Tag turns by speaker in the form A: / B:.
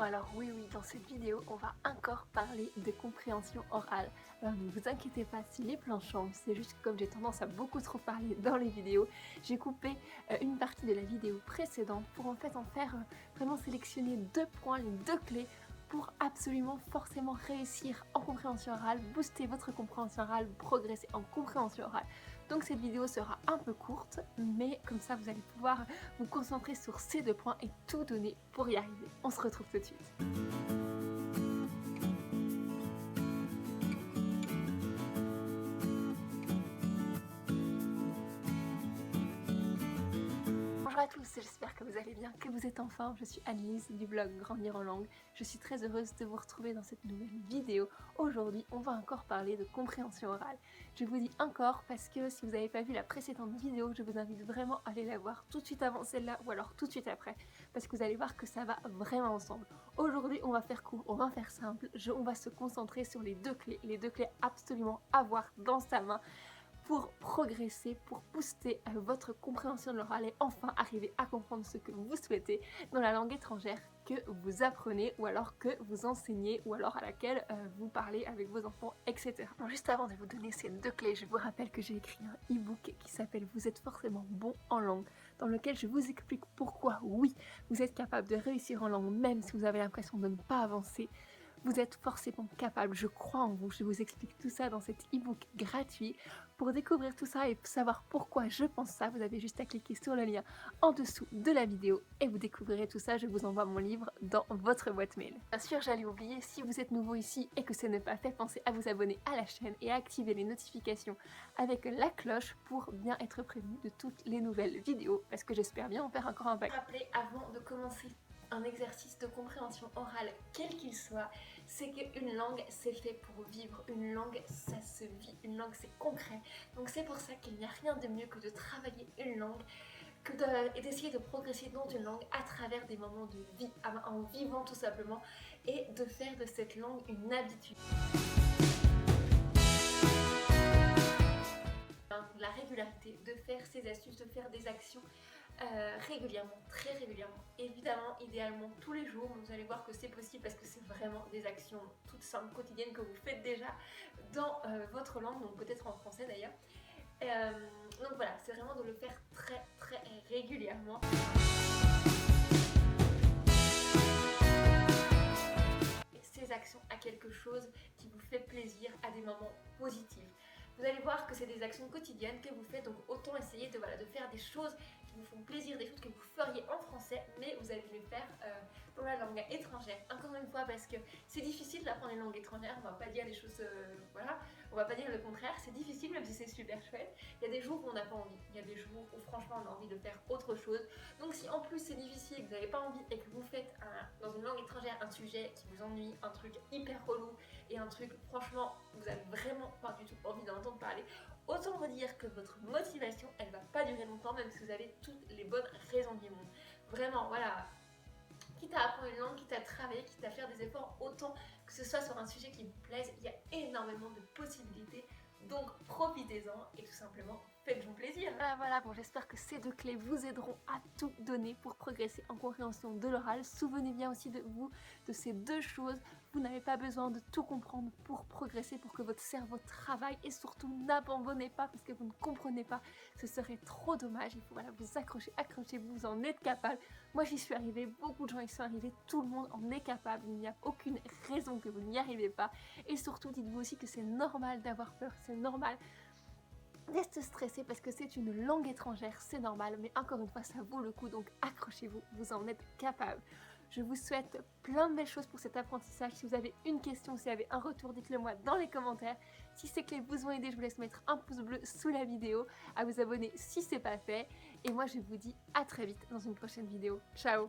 A: Bon alors oui, dans cette vidéo, on va encore parler de compréhension orale. Alors ne vous inquiétez pas si les plans changent, c'est juste que comme j'ai tendance à beaucoup trop parler dans les vidéos, j'ai coupé une partie de la vidéo précédente pour en fait vraiment sélectionner 2 points, les 2 clés pour absolument forcément réussir en compréhension orale, booster votre compréhension orale, progresser en compréhension orale. Donc cette vidéo sera un peu courte, mais comme ça vous allez pouvoir vous concentrer sur ces 2 points et tout donner pour y arriver. On se retrouve tout de suite. Bonjour à tous, j'espère que vous allez bien, que vous êtes en forme. Je suis Annelise du blog Grandir en langue. Je suis très heureuse de vous retrouver dans cette nouvelle vidéo. Aujourd'hui, on va encore parler de compréhension orale. Je vous dis encore parce que si vous n'avez pas vu la précédente vidéo, je vous invite vraiment à aller la voir tout de suite avant celle-là ou alors tout de suite après, parce que vous allez voir que ça va vraiment ensemble. Aujourd'hui, on va faire court, on va faire simple. On va se concentrer sur les 2 clés, absolument à avoir dans sa main pour progresser, pour booster votre compréhension de l'oral et enfin arriver à comprendre ce que vous souhaitez dans la langue étrangère que vous apprenez ou alors que vous enseignez ou alors à laquelle vous parlez avec vos enfants, etc. Bon, juste avant de vous donner ces 2 clés, je vous rappelle que j'ai écrit un e-book qui s'appelle « Vous êtes forcément bon en langue » dans lequel je vous explique pourquoi, oui, vous êtes capable de réussir en langue même si vous avez l'impression de ne pas avancer. Vous êtes forcément capable, je crois en vous, je vous explique tout ça dans cet e-book gratuit. Pour découvrir tout ça et savoir pourquoi je pense ça, vous avez juste à cliquer sur le lien en dessous de la vidéo et vous découvrirez tout ça, je vous envoie mon livre dans votre boîte mail. Bien sûr, j'allais oublier, si vous êtes nouveau ici et que ce n'est pas fait, pensez à vous abonner à la chaîne et à activer les notifications avec la cloche pour bien être prévenu de toutes les nouvelles vidéos, parce que j'espère bien en faire encore un paquet. Rappelez avant de commencer un exercice de compréhension orale, quel qu'il soit, c'est qu'une langue c'est fait pour vivre, une langue ça se vit, une langue c'est concret. Donc c'est pour ça qu'il n'y a rien de mieux que de travailler une langue et d'essayer de progresser dans une langue à travers des moments de vie, en vivant tout simplement, et de faire de cette langue une habitude. La régularité, de faire ces astuces, de faire des actions régulièrement, très régulièrement. Évidemment, idéalement tous les jours, vous allez voir que c'est possible parce que c'est vraiment des actions toutes simples, quotidiennes que vous faites déjà dans votre langue, donc peut-être en français d'ailleurs. Donc voilà, c'est vraiment de le faire très régulièrement. Ces actions à quelque chose qui vous fait plaisir, à des moments positifs. Vous allez voir que c'est des actions quotidiennes que vous faites, donc autant essayer de faire des choses qui vous font plaisir, des choses que vous feriez en français, mais vous allez les faire dans la langue étrangère. Encore une fois, parce que c'est difficile d'apprendre une langue étrangère, on va pas dire les choses, voilà, on va pas dire le contraire, c'est difficile même si c'est super chouette. Il y a des jours où on n'a pas envie, il y a des jours où franchement on a envie de faire autre chose. Donc si en plus c'est difficile, que vous n'avez pas envie et que vous faites dans une langue étrangère un sujet qui vous ennuie, un truc hyper relou et un truc franchement vous avez vraiment pas du tout envie d'entendre parler, autant vous dire que votre motivation elle va pas durer longtemps même si vous avez toutes les bonnes raisons du monde. Vraiment voilà, quitte à apprendre une langue, quitte à travailler, quitte à faire des efforts, autant que ce soit sur un sujet qui vous plaise, il y a énormément de possibilités, donc profitez-en et tout simplement faites-vous plaisir. Voilà, bon, j'espère que ces 2 clés vous aideront à tout donner pour progresser en compréhension de l'oral. Souvenez bien aussi de ces 2 choses. Vous n'avez pas besoin de tout comprendre pour progresser, pour que votre cerveau travaille, et surtout n'abandonnez pas parce que vous ne comprenez pas. Ce serait trop dommage. Il faut vous accrocher, accrochez-vous, vous en êtes capable. Moi j'y suis arrivée, beaucoup de gens y sont arrivés, tout le monde en est capable. Il n'y a aucune raison que vous n'y arrivez pas. Et surtout dites-vous aussi que c'est normal d'avoir peur, c'est normal d'être stressé parce que c'est une langue étrangère, c'est normal, mais encore une fois ça vaut le coup, donc accrochez-vous, vous en êtes capable. Je vous souhaite plein de belles choses pour cet apprentissage. Si vous avez une question, si vous avez un retour, dites-le moi dans les commentaires. Si ces clés vous ont aidé, je vous laisse mettre un pouce bleu sous la vidéo, à vous abonner si c'est pas fait, et moi je vous dis à très vite dans une prochaine vidéo. Ciao!